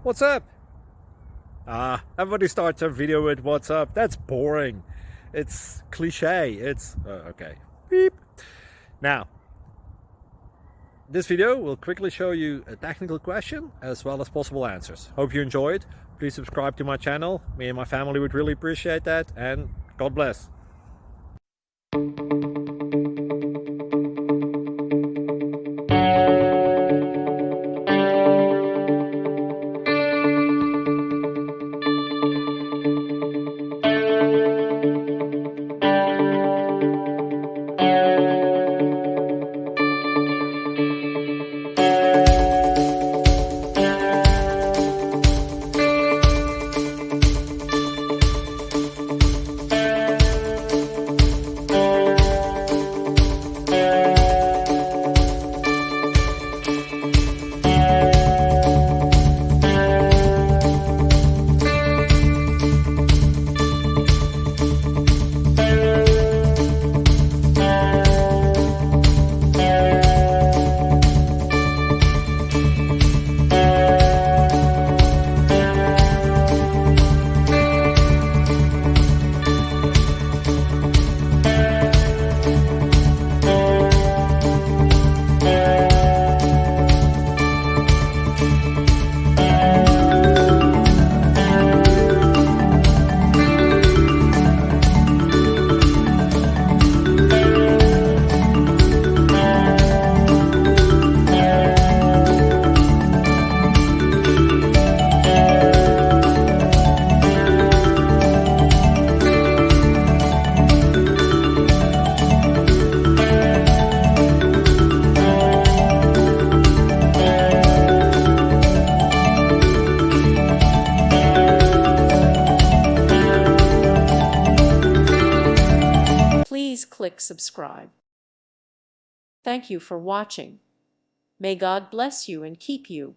What's up? Everybody starts their video with what's up. That's boring. It's cliche. It's okay. Beep. Now, this video will quickly show you a technical question as well as possible answers. Hope you enjoyed. Please subscribe to my channel. Me and my family would really appreciate that, and God bless. Please click subscribe. Thank you for watching. May God bless you and keep you.